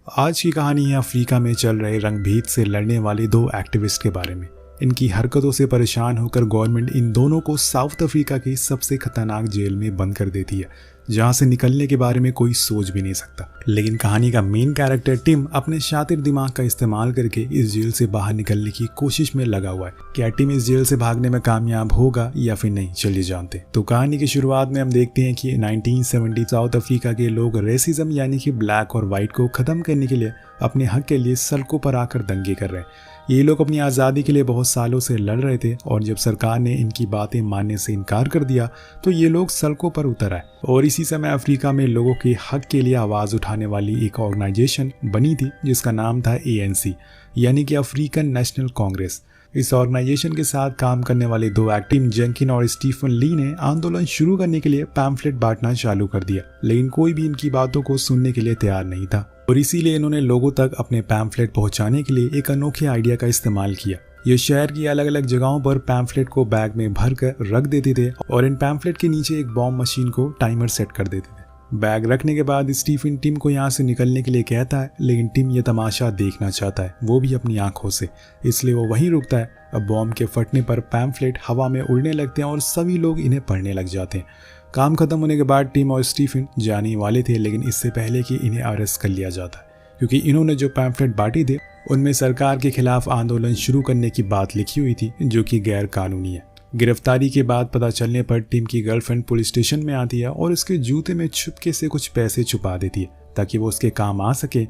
आज की कहानी है अफ्रीका में चल रहे रंगभेद से लड़ने वाले दो एक्टिविस्ट के बारे में। इनकी हरकतों से परेशान होकर गवर्नमेंट इन दोनों को साउथ अफ्रीका की सबसे खतरनाक जेल में बंद कर देती है, जहां से निकलने के बारे में कोई सोच भी नहीं सकता। लेकिन कहानी का मेन कैरेक्टर टिम अपने शातिर दिमाग का इस्तेमाल करके इस जेल से बाहर निकलने की कोशिश में लगा हुआ है। क्या टिम इस जेल से भागने में कामयाब होगा या फिर नहीं, चलिए जानते हैं। तो कहानी की शुरुआत में हम देखते हैं कि 1970 साउथ अफ्रीका के लोग रेसिज्म यानी कि ब्लैक और व्हाइट को खत्म करने के लिए अपने हक के लिए सड़कों पर आकर दंगे कर रहे हैं। ये लोग अपनी आज़ादी के लिए बहुत सालों से लड़ रहे थे और जब सरकार ने इनकी बातें मानने से इनकार कर दिया तो ये लोग सड़कों पर उतर आए। और इसी समय अफ्रीका में लोगों के हक के लिए आवाज़ उठाने वाली एक ऑर्गेनाइजेशन बनी थी जिसका नाम था ANC यानी कि अफ्रीकन नेशनल कांग्रेस। इस ऑर्गेनाइजेशन के साथ काम करने वाले दो एक्टिव जेंकिन और स्टीफन ली ने आंदोलन शुरू करने के लिए पैम्फलेट बांटना चालू कर दिया, लेकिन कोई भी इनकी बातों को सुनने के लिए तैयार नहीं था और इसीलिए इन्होंने लोगों तक अपने पैम्फलेट पहुंचाने के लिए एक अनोखे आइडिया का इस्तेमाल किया। ये शहर की अलग अलग जगहों पर पैम्फलेट को बैग में भर कर रख देते थे और इन पैम्फलेट के नीचे एक बॉम्ब मशीन को टाइमर सेट कर देते थे। बैग रखने के बाद स्टीफन टिम को यहाँ से निकलने के लिए कहता है, लेकिन टिम ये तमाशा देखना चाहता है, वो भी अपनी आंखों से, इसलिए वो वहीं रुकता है। अब बॉम्ब के फटने पर पैम्फलेट हवा में उड़ने लगते हैं और सभी लोग इन्हें पढ़ने लग जाते हैं। काम खत्म होने के बाद टिम और स्टीफन जाने वाले थे, लेकिन इससे पहले कि इन्हें अरेस्ट कर लिया जाता है क्योंकि इन्होंने जो पैम्फलेट बांटी थे उनमें सरकार के खिलाफ आंदोलन शुरू करने की बात लिखी हुई थी, जो कि गैर कानूनी है। गिरफ्तारी के बाद पता चलने पर टिम की गर्लफ्रेंड पुलिस स्टेशन में आती है और उसके जूते में छुपके से कुछ पैसे छुपा देती है ताकि वो उसके काम आ सके।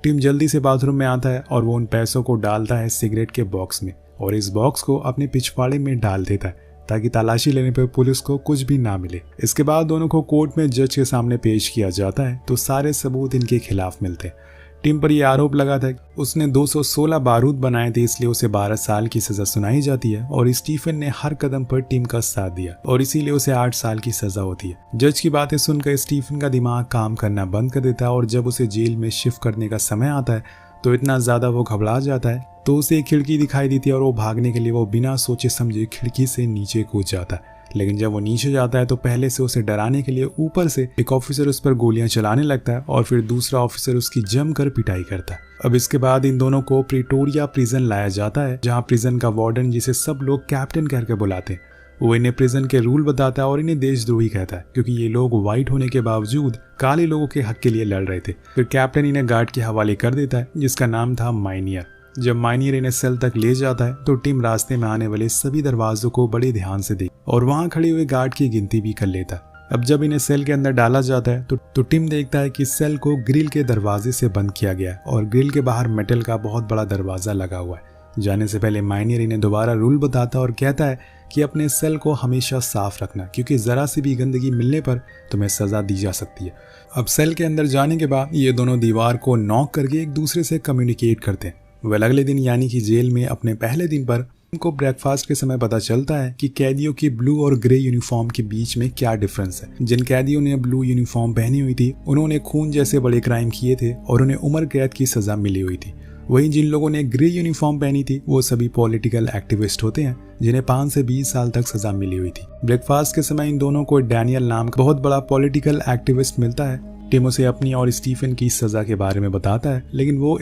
टिम जल्दी से बाथरूम में आता है और वो उन पैसों को डालता है सिगरेट के बॉक्स में और इस बॉक्स को अपने पिछवाड़े में डाल देता है ताकि तलाशी लेने पर पुलिस को कुछ भी ना मिले। इसके बाद दोनों को कोर्ट में जज के सामने पेश किया जाता है तो सारे सबूत इनके खिलाफ मिलते हैं। टिम पर यह आरोप लगा था कि उसने 216 बारूद बनाए थे, इसलिए उसे 12 साल की सजा सुनाई जाती है और स्टीफन ने हर कदम पर टिम का साथ दिया और इसीलिए उसे 8 साल की सजा होती है। जज की बातें सुनकर स्टीफन का दिमाग काम करना बंद कर देता है और जब उसे जेल में शिफ्ट करने का समय आता है तो इतना ज्यादा वो घबरा जाता है तो उसे एक खिड़की दिखाई देती है और वो भागने के लिए वो बिना सोचे समझे खिड़की से नीचे कूद जाता है। लेकिन जब वो नीचे जाता है तो पहले से उसे डराने के लिए ऊपर से एक ऑफिसर उस पर गोलियां चलाने लगता है और फिर दूसरा ऑफिसर उसकी जमकर पिटाई करता है। अब इसके बाद इन दोनों को प्रिटोरिया प्रिजन लाया जाता है, जहां प्रिजन का वार्डन, जिसे सब लोग कैप्टन करके बुलाते हैं, वो इन्हें प्रिजन के रूल बताता है और इन्हें देशद्रोही कहता है क्योंकि ये लोग व्हाइट होने के बावजूद काले लोगों के हक के लिए लड़ रहे थे। फिर कैप्टन इन्हें गार्ड के हवाले कर देता है जिसका नाम था माइनियर। जब माइनियर इन्हें सेल तक ले जाता है तो टिम रास्ते में आने वाले सभी दरवाजों को बड़े ध्यान से देख और वहां खड़े हुए गार्ड की गिनती भी कर लेता है। अब जब इन्हें सेल के अंदर डाला जाता है तो टिम देखता है कि सेल को ग्रिल के दरवाजे से बंद किया गया है और ग्रिल के बाहर मेटल का बहुत बड़ा दरवाजा लगा हुआ है। जाने से पहले माइनियर इन्हें दोबारा रूल बताता है और कहता है कि अपने सेल को हमेशा साफ रखना क्योंकि जरा सी भी गंदगी मिलने पर तुम्हें सजा दी जा सकती है। अब सेल के अंदर जाने के बाद ये दोनों दीवार को नॉक करके एक दूसरे से कम्युनिकेट करते हैं। वह अगले दिन यानी कि जेल में अपने पहले दिन पर उनको ब्रेकफास्ट के समय पता चलता है कि कैदियों की ब्लू और ग्रे यूनिफॉर्म के बीच में क्या डिफरेंस है। जिन कैदियों ने ब्लू यूनिफॉर्म पहनी हुई थी उन्होंने खून जैसे बड़े क्राइम किए थे और उन्हें उम्र कैद की सजा मिली हुई थी। वहीं जिन लोगों ने ग्रे यूनिफॉर्म पहनी थी वो सभी पॉलिटिकल एक्टिविस्ट होते हैं जिन्हें 5 से 20 साल तक सजा मिली हुई थी। ब्रेकफास्ट के समय इन दोनों को डैनियल नाम का बहुत बड़ा पॉलिटिकल एक्टिविस्ट मिलता है। टिम उसे अपनी और स्टीफन की सजा के बारे में बताता है, लेकिन वो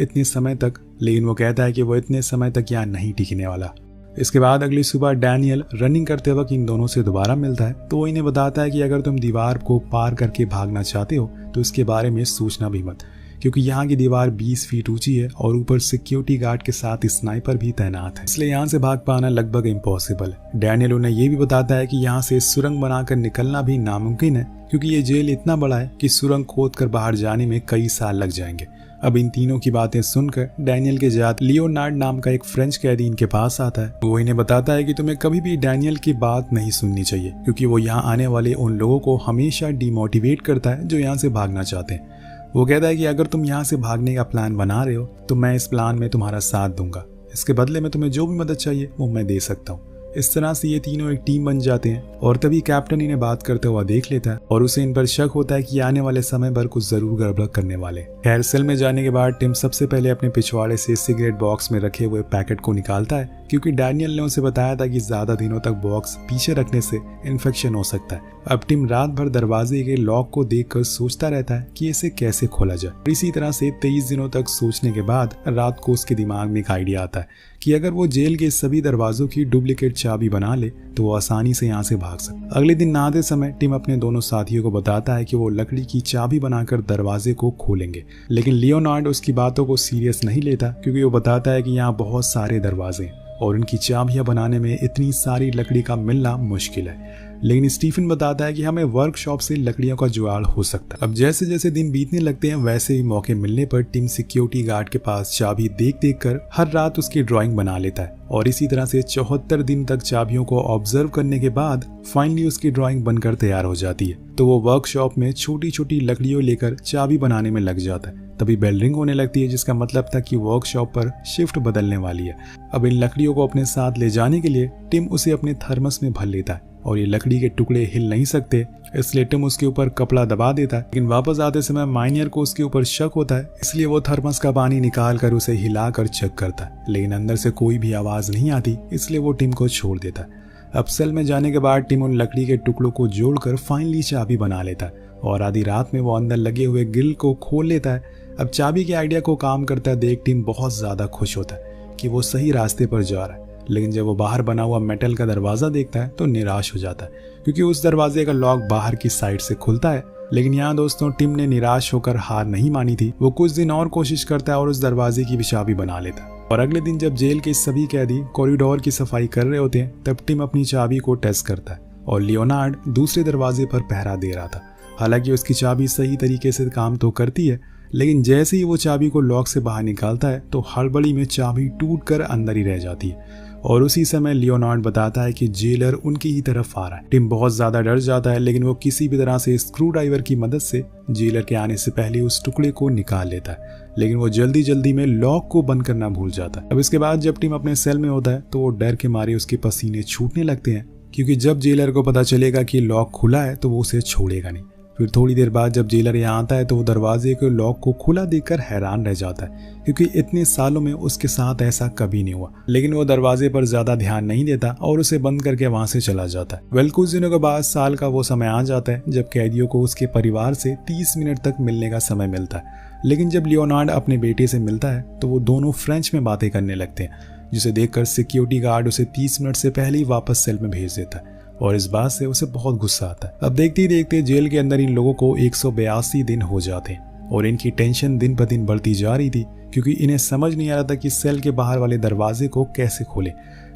कहता है कि वो इतने समय तक यहाँ नहीं टिकने वाला। इसके बाद अगली सुबह डैनियल रनिंग करते वक्त इन दोनों से दोबारा मिलता है तो वो इन्हें बताता है कि अगर तुम दीवार को पार करके भागना चाहते हो तो इसके बारे में सोचना भी मत क्योंकि यहाँ की दीवार 20 फीट ऊंची है और ऊपर सिक्योरिटी गार्ड के साथ स्नाइपर भी तैनात है, इसलिए यहाँ से भाग पाना लगभग इम्पॉसिबल है। डैनियल उन्हें ये भी बताता है कि यहाँ से सुरंग बनाकर निकलना भी नामुमकिन है क्योंकि ये जेल इतना बड़ा है कि सुरंग खोद कर बाहर जाने में कई साल लग जाएंगे। अब इन तीनों की बातें सुनकर डैनियल के जात लियोनार्ड नाम का एक फ्रेंच कैदी इनके पास आता है। वो इन्हें बताता है कि तुम्हें कभी भी डैनियल की बात नहीं सुननी चाहिए क्योंकि वो यहाँ आने वाले उन लोगों को हमेशा डिमोटिवेट करता है जो यहाँ से भागना चाहते हैं। वो कहता है कि अगर तुम यहाँ से भागने का प्लान बना रहे हो तो मैं इस प्लान में तुम्हारा साथ दूंगा, इसके बदले में तुम्हें जो भी मदद चाहिए वो मैं दे सकता हूँ। इस तरह से ये तीनों एक टीम बन जाते हैं और तभी कैप्टन इन्हें बात करते हुआ देख लेता है और उसे इन पर शक होता है कि आने वाले समय पर कुछ जरूर गड़बड़ करने वाले। खैर सेल में जाने के बाद टिम सबसे पहले अपने पिछवाड़े से सिगरेट बॉक्स में रखे हुए पैकेट को निकालता है, क्योंकि डैनियल ने उसे बताया था कि ज्यादा दिनों तक बॉक्स पीछे रखने से इन्फेक्शन हो सकता है। अब टिम रात भर दरवाजे के लॉक को देखकर सोचता रहता है कि इसे कैसे खोला जाए। इसी तरह से 23 दिनों तक सोचने के बाद रात को उसके दिमाग में एक आइडिया आता है कि अगर वो जेल के सभी दरवाजों की डुप्लीकेट चाबी बना ले तो वो आसानी से यहाँ से भाग सकता। अगले दिन नहाते समय टिम अपने दोनों साथियों को बताता है कि वो लकड़ी की चाबी बनाकर दरवाजे को खोलेंगे, लेकिन लियोनार्ड उसकी बातों को सीरियस नहीं लेता, क्योंकि वो बताता है कि यहाँ बहुत सारे दरवाजे हैं और इनकी चाबियां बनाने में इतनी सारी लकड़ी का मिलना मुश्किल है। लेकिन स्टीफन बताता है कि हमें वर्कशॉप से लकड़ियों का जुगाड़ हो सकता है। अब जैसे जैसे दिन बीतने लगते हैं वैसे ही मौके मिलने पर टिम सिक्योरिटी गार्ड के पास चाबी देख कर हर रात उसकी ड्राइंग बना लेता है और इसी तरह से 74 दिन तक चाबियों को ऑब्जर्व करने के बाद फाइनली उसकी ड्राइंग बनकर तैयार हो जाती है। तो वो वर्कशॉप में छोटी छोटी लकड़ियों लेकर चाबी बनाने में लग जाता है। तभी बेल रिंग होने लगती है, जिसका मतलब था कि वर्कशॉप पर शिफ्ट बदलने वाली है। अब इन लकड़ियों को अपने साथ ले जाने के लिए टिम उसे अपने थर्मस में भर लेता है और ये लकड़ी के टुकड़े हिल नहीं सकते, इसलिए टिम उसके ऊपर कपड़ा दबा देता है। लेकिन वापस आते समय माइनियर को उसके ऊपर शक होता है, इसलिए वो थर्मस का पानी निकाल कर उसे हिलाकर चेक करता है, लेकिन अंदर से कोई भी आवाज नहीं आती, इसलिए वो टिम को छोड़ देता है। अब सेल में जाने के बाद टिम उन लकड़ी के टुकड़ों को जोड़कर फाइनली चाबी बना लेता है और आधी रात में वो अंदर लगे हुए ग्रिल को खोल लेता है। अब चाबी के आइडिया को काम करता देख टिम बहुत ज्यादा खुश होता है कि वो सही रास्ते पर जा रहा है, लेकिन जब वो बाहर बना हुआ मेटल का दरवाजा देखता है तो निराश हो जाता है, क्योंकि उस दरवाजे का लॉक बाहर की साइड से खुलता है। लेकिन यहाँ दोस्तों टिम ने निराश होकर हार नहीं मानी थी। वो कुछ दिन और कोशिश करता है और उस दरवाजे की भी चाबी बना लेता है। और अगले दिन जब जेल के सभी कैदी कॉरिडोर की सफाई कर रहे होते हैं तब टिम अपनी चाबी को टेस्ट करता है और लियोनार्ड दूसरे दरवाजे पर पहरा दे रहा था। हालांकि उसकी चाबी सही तरीके से काम तो करती है, लेकिन जैसे ही वो चाबी को लॉक से बाहर निकालता है तो हड़बड़ी में चाबी टूटकर अंदर ही रह जाती है और उसी समय लियोनार्ड बताता है कि जेलर उनकी ही तरफ आ रहा है। टिम बहुत ज्यादा डर जाता है, लेकिन वो किसी भी तरह से स्क्रू ड्राइवर की मदद से जेलर के आने से पहले उस टुकड़े को निकाल लेता है, लेकिन वो जल्दी में लॉक को बंद करना भूल जाता है। अब इसके बाद जब टिम अपने सेल में होता है तो वो डर के मारे उसके पसीने छूटने लगते हैं, क्योंकि जब जेलर को पता चलेगा कि लॉक खुला है तो वो उसे छोड़ेगा नहीं। फिर थोड़ी देर बाद जब जेलर यहाँ आता है तो वो दरवाजे के लॉक को खुला देखकर हैरान रह जाता है, क्योंकि इतने सालों में उसके साथ ऐसा कभी नहीं हुआ। लेकिन वो दरवाजे पर ज्यादा ध्यान नहीं देता और उसे बंद करके वहां से चला जाता है। वेल कुछ दिनों के बाद साल का वो समय आ जाता है जब कैदियों को उसके परिवार से 30 मिनट तक मिलने का समय मिलता है। लेकिन जब लियोनार्ड अपने बेटे से मिलता है तो वो दोनों फ्रेंच में बातें करने लगते हैं, जिसे देखकर सिक्योरिटी गार्ड उसे 30 मिनट से पहले ही वापस सेल में भेज देता है और इस बात से उसे बहुत गुस्सा आता है। अब देखते ही देखते जेल के अंदर इन लोगों को 182 दिन हो जाते हैं और इनकी टेंशन दिन ब दिन बढ़ती जा रही थी, क्योंकि इन्हें समझ नहीं आ रहा था कि सेल के बाहर वाले दरवाजे को कैसे खोले।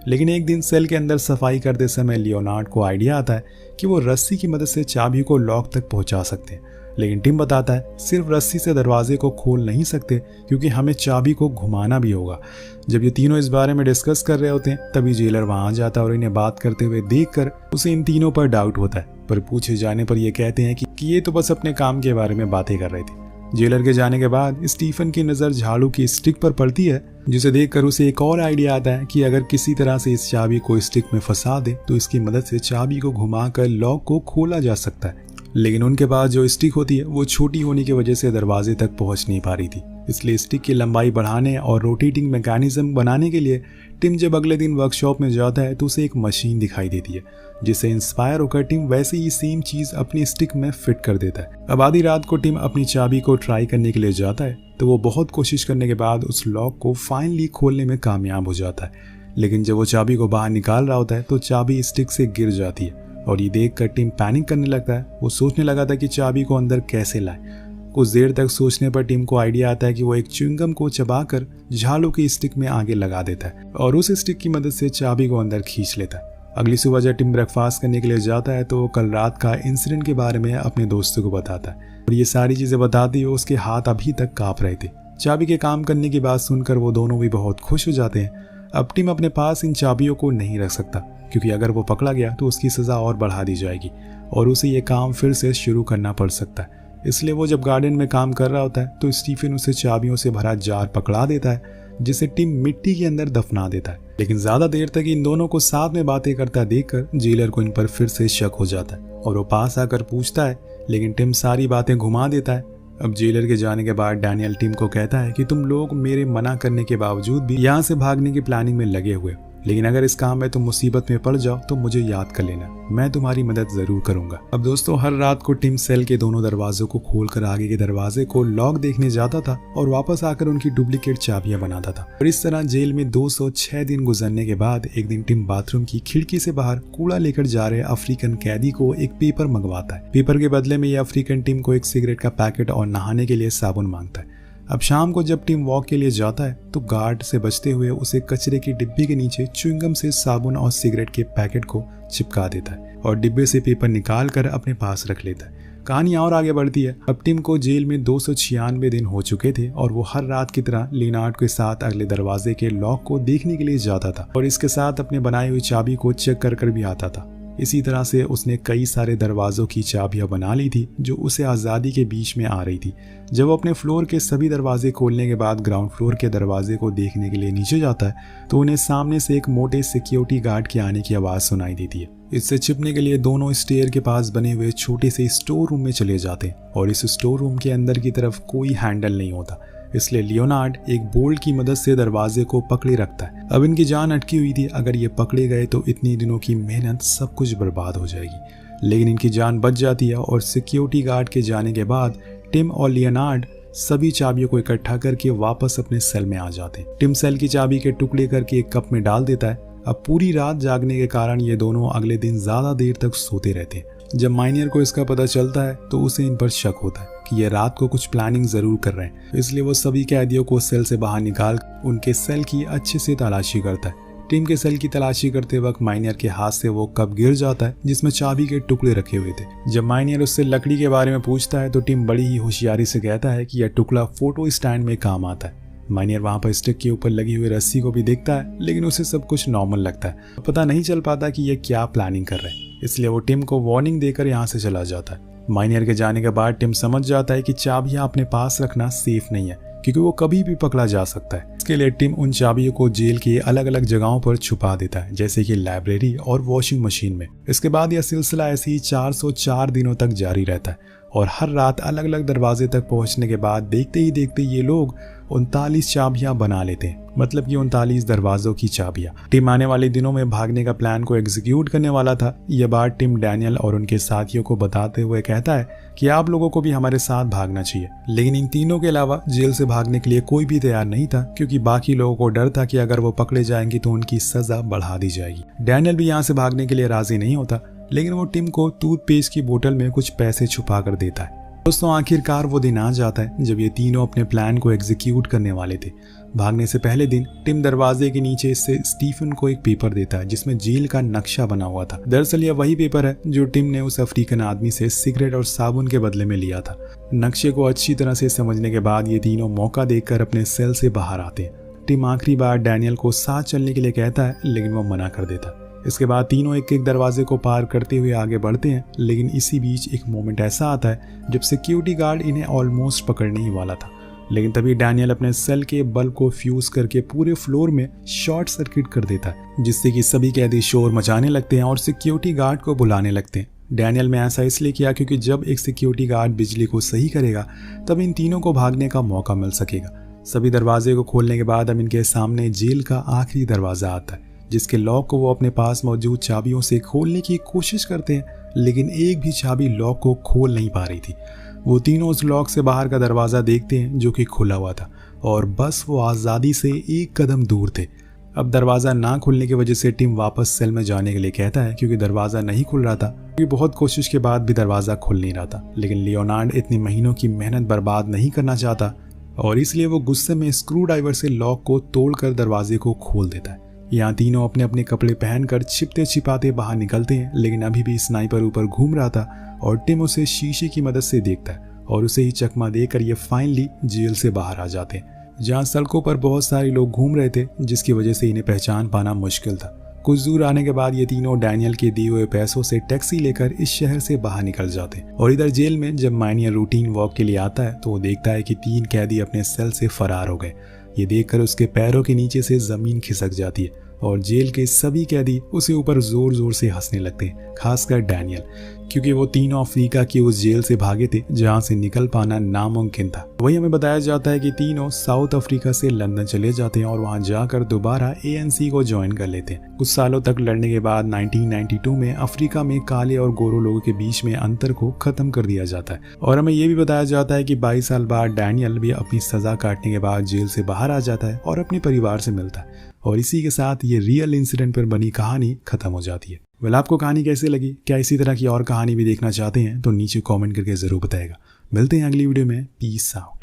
लेकिन एक दिन सेल के अंदर सफाई करते समय लियोनार्ड को आइडिया आता है कि वो रस्सी की मदद से चाबी को लॉक तक पहुंचा सकते हैं। लेकिन टिम बताता है सिर्फ रस्सी से दरवाजे को खोल नहीं सकते, क्योंकि हमें चाबी को घुमाना भी होगा। जब ये तीनों इस बारे में डिस्कस कर रहे होते हैं तभी जेलर वहां आ जाता है और इन्हें बात करते हुए देखकर उसे इन तीनों पर डाउट होता है, पर पूछे जाने पर ये कहते हैं कि ये तो बस अपने काम के बारे में बातें कर रहे थे। जेलर के जाने के बाद स्टीफन की नजर झाड़ू की स्टिक पर पड़ती है, जिसे देखकर उसे एक और आइडिया आता है कि अगर किसी तरह से इस चाबी को स्टिक में फंसा दे तो इसकी मदद से चाबी को घुमाकर लॉक को खोला जा सकता है। लेकिन उनके पास जो स्टिक होती है वो छोटी होने की वजह से दरवाजे तक पहुंच नहीं पा रही थी, इसलिए स्टिक की लंबाई बढ़ाने और रोटेटिंग मैकेनिज्म बनाने के लिए टिम जब अगले दिन वर्कशॉप में जाता है तो उसे एक मशीन दिखाई देती है, जिससे इंस्पायर होकर टिम वैसे ही सेम चीज अपनी स्टिक में फिट कर देता है। अब आधी रात को टिम अपनी चाबी को ट्राई करने के लिए जाता है तो वो बहुत कोशिश करने के बाद उस लॉक को फाइनली खोलने में कामयाब हो जाता है। लेकिन जब वो चाबी को बाहर निकाल रहा होता है तो चाबी स्टिक से गिर जाती है और ये देखकर टिम पैनिक करने लगता है। वो सोचने लगा था कि चाबी को अंदर कैसे लाए। कुछ देर तक सोचने पर टिम को आइडिया आता है कि वो एक च्युइंगम को चबाकर झाड़ू की स्टिक में आगे लगा देता है और उस स्टिक की मदद से चाबी को अंदर खींच लेता है। अगली सुबह जब टिम ब्रेकफास्ट करने के लिए जाता है तो वो कल रात का इंसिडेंट के बारे में अपने दोस्तों को बताता है और ये सारी चीजें बताते हुए उसके हाथ अभी तक कांप रहे थे। चाबी के काम करने की बात सुनकर वो दोनों भी बहुत खुश हो जाते हैं। अब टिम अपने पास इन चाबियों को नहीं रख सकता, क्योंकि अगर वो पकड़ा गया तो उसकी सजा और बढ़ा दी जाएगी और उसे ये काम फिर से शुरू करना पड़ सकता है। इसलिए वो जब गार्डन में काम कर रहा होता है तो स्टीफन उसे चाबियों से भरा जार पकड़ा देता है, जिसे टिम मिट्टी के अंदर दफना देता है। लेकिन ज्यादा देर तक इन दोनों को साथ में बातें करता देखकर जेलर को इन पर फिर से शक हो जाता है और वो पास आकर पूछता है, लेकिन टिम सारी बातें घुमा देता है। अब जेलर के जाने के बाद डैनियल टिम को कहता है कि तुम लोग मेरे मना करने के बावजूद भी यहाँ से भागने की प्लानिंग में लगे हुए, लेकिन अगर इस काम में तुम मुसीबत में पड़ जाओ तो मुझे याद कर लेना, मैं तुम्हारी मदद जरूर करूंगा। अब दोस्तों, हर रात को टिम सेल के दोनों दरवाजों को खोलकर आगे के दरवाजे को लॉक देखने जाता था और वापस आकर उनकी डुप्लीकेट चाबियां बनाता था। और इस तरह जेल में 206 दिन गुजरने के बाद एक दिन टिम बाथरूम की खिड़की से बाहर कूड़ा लेकर जा रहे अफ्रीकन कैदी को एक पेपर मंगवाता है। पेपर के बदले में ये अफ्रीकन टिम को एक सिगरेट का पैकेट और नहाने के लिए साबुन मांगता है। अब शाम को जब टिम वॉक के लिए जाता है तो गार्ड से बचते हुए उसे कचरे की डिब्बी के नीचे च्युइंगम से साबुन और सिगरेट के पैकेट को चिपका देता है और डिब्बे से पेपर निकाल कर अपने पास रख लेता है। कहानी और आगे बढ़ती है। अब टिम को जेल में 296 दिन हो चुके थे और वो हर रात की तरह लियोनार्ड के साथ अगले दरवाजे के लॉक को देखने के लिए जाता था और इसके साथ अपने बनाई हुई चाबी को चेक कर भी आता था। इसी तरह से उसने कई सारे दरवाजों की चाबियां बना ली थी जो उसे आज़ादी के बीच में आ रही थी। जब वो अपने फ्लोर के सभी दरवाजे खोलने के बाद ग्राउंड फ्लोर के दरवाजे को देखने के लिए नीचे जाता है तो उन्हें सामने से एक मोटे सिक्योरिटी गार्ड के आने की आवाज़ सुनाई देती है। इससे छिपने के लिए दोनों स्टेयर के पास बने हुए छोटे से स्टोर रूम में चले जाते हैं और इस स्टोर रूम के अंदर की तरफ कोई हैंडल नहीं होता, इसलिए लियोनार्ड एक बोल्ट की मदद से दरवाजे को पकड़े रखता है। अब इनकी जान अटकी हुई थी, अगर ये पकड़े गए तो इतनी दिनों की मेहनत सब कुछ बर्बाद हो जाएगी। लेकिन इनकी जान बच जाती है और सिक्योरिटी गार्ड के जाने के बाद टिम और लियोनार्ड सभी चाबियों को इकट्ठा करके वापस अपने सेल में आ जाते हैं। टिम सेल की चाबी के टुकड़े करके एक कप में डाल देता है। अब पूरी रात जागने के कारण ये दोनों अगले दिन ज्यादा देर तक सोते रहते हैं। जब माइनियर को इसका पता चलता है तो उसे इन पर शक होता है कि ये रात को कुछ प्लानिंग जरूर कर रहे हैं, इसलिए वो सभी कैदियों को सेल से बाहर निकाल उनके सेल की अच्छे से तलाशी करता है। टिम के सेल की तलाशी करते वक्त माइनियर के हाथ से वो कप गिर जाता है जिसमें चाबी के टुकड़े रखे हुए थे। जब माइनियर उससे लकड़ी के बारे में पूछता है तो टिम बड़ी ही होशियारी से कहता है कि यह टुकड़ा फोटो स्टैंड में काम आता है। माइनियर वहां पर स्टिक के ऊपर लगी हुई रस्सी को भी देखता है, लेकिन उसे सब कुछ नॉर्मल लगता है। पता नहीं चल पाता कि ये क्या प्लानिंग कर रहे हैं, इसलिए वो टिम को वार्निंग देकर यहाँ से चला जाता है। माइनियर के जाने के बाद टिम समझ जाता है कि चाबियां अपने पास रखना सेफ नहीं है क्योंकि वो कभी भी पकड़ा जा सकता है। इसके लिए टिम उन चाबियों को जेल के अलग अलग जगहों पर छुपा देता है, जैसे कि लाइब्रेरी और वॉशिंग मशीन में। इसके बाद यह सिलसिला ऐसे ही 404 दिनों तक जारी रहता है और हर रात अलग अलग दरवाजे तक पहुंचने के बाद देखते ही देखते ये लोग 39 चाबियां बना लेते हैं, मतलब कि 39 दरवाजों की चाबियां। टिम आने वाले दिनों में भागने का प्लान को एग्जीक्यूट करने वाला था। यह बात टिम डैनियल और उनके साथियों को बताते हुए कहता है कि आप लोगों को भी हमारे साथ भागना चाहिए। लेकिन इन तीनों के अलावा जेल से भागने के लिए कोई भी तैयार नहीं था क्योंकि बाकी लोगों को डर था कि अगर वो पकड़े जाएंगे तो उनकी सजा बढ़ा दी जाएगी। डैनियल भी यहाँ से भागने के लिए राजी नहीं होता, लेकिन वो टिम को टूथपेस्ट की बोतल में कुछ पैसे छुपा कर देता है। दोस्तों, आखिरकार वो दिन आ जाता है जब ये तीनों अपने प्लान को एग्जीक्यूट करने वाले थे। भागने से पहले दिन टिम दरवाजे के नीचे से स्टीफन को एक पेपर देता है जिसमें जेल का नक्शा बना हुआ था। दरअसल यह वही पेपर है जो टिम ने उस अफ्रीकन आदमी से सिगरेट और साबुन के बदले में लिया था। नक्शे को अच्छी तरह से समझने के बाद ये तीनों मौका देखकर अपने सेल से बाहर आते हैं। टिम आखिरी बार डैनियल को साथ चलने के लिए कहता है, लेकिन वो मना कर देता है। इसके बाद तीनों एक एक दरवाजे को पार करते हुए आगे बढ़ते हैं, लेकिन इसी बीच एक मोमेंट ऐसा आता है जब सिक्योरिटी गार्ड इन्हें ऑलमोस्ट पकड़ने ही वाला था। लेकिन तभी डैनियल अपने सेल के बल्ब को फ्यूज करके पूरे फ्लोर में शॉर्ट सर्किट कर देता है, जिससे कि सभी कैदी शोर मचाने लगते हैं और सिक्योरिटी गार्ड को बुलाने लगते हैं। डैनियल ने ऐसा इसलिए किया क्योंकि जब एक सिक्योरिटी गार्ड बिजली को सही करेगा तब इन तीनों को भागने का मौका मिल सकेगा। सभी दरवाजे को खोलने के बाद अब इनके सामने जेल का आखिरी दरवाजा आता है, जिसके लॉक को वो अपने पास मौजूद चाबियों से खोलने की कोशिश करते हैं, लेकिन एक भी चाबी लॉक को खोल नहीं पा रही थी। वो तीनों उस लॉक से बाहर का दरवाज़ा देखते हैं जो कि खुला हुआ था और बस वो आज़ादी से एक कदम दूर थे। अब दरवाज़ा ना खुलने की वजह से टिम वापस सेल में जाने के लिए कहता है क्योंकि दरवाज़ा नहीं खुल रहा था, क्योंकि बहुत कोशिश के बाद भी दरवाज़ा खुल नहीं रहा था। लेकिन लियोनार्ड इतनी महीनों की मेहनत बर्बाद नहीं करना चाहता और इसलिए वो गुस्से में स्क्रू ड्राइवर से लॉक को तोड़कर दरवाजे को खोल देता है। यहाँ तीनों अपने अपने कपड़े पहनकर छिपते छिपाते बाहर निकलते हैं, लेकिन अभी भी स्नाइपर ऊपर घूम रहा था और टिम उसे शीशे की मदद से देखता है और उसे ही चकमा देकर ये फाइनली जेल से बाहर आ जाते हैं, जहाँ सड़कों पर बहुत सारे लोग घूम रहे थे, जिसकी वजह से इन्हें पहचान पाना मुश्किल था। कुछ दूर आने के बाद ये तीनों डैनियल के दिए हुए पैसों से टैक्सी लेकर इस शहर से बाहर निकल जाते हैं। और इधर जेल में जब माइनियर रूटीन वॉक के लिए आता है तो वो देखता है कि 3 कैदी अपने सेल से फरार हो गए। ये देखकर उसके पैरों के नीचे से जमीन खिसक जाती है और जेल के सभी कैदी उसे ऊपर जोर जोर से हंसने लगते हैं, खासकर डैनियल, क्योंकि वो तीनों अफ्रीका की उस जेल से भागे थे जहां से निकल पाना नामुमकिन था। वही हमें बताया जाता है कि तीनों साउथ अफ्रीका से लंदन चले जाते हैं और वहां जाकर दोबारा ANC को ज्वाइन कर लेते हैं। कुछ सालों तक लड़ने के बाद 1992 में अफ्रीका में काले और गोरों लोगों के बीच में अंतर को खत्म कर दिया जाता है। और हमें ये भी बताया जाता है कि 22 साल बाद डैनियल भी अपनी सजा काटने के बाद जेल से बाहर आ जाता है और अपने परिवार से मिलता है। और इसी के साथ ये रियल इंसिडेंट पर बनी कहानी खत्म हो जाती है। वेल, आपको कहानी कैसी लगी? क्या इसी तरह की और कहानी भी देखना चाहते हैं तो नीचे कमेंट करके जरूर बताएगा। मिलते हैं अगली वीडियो में। Peace out.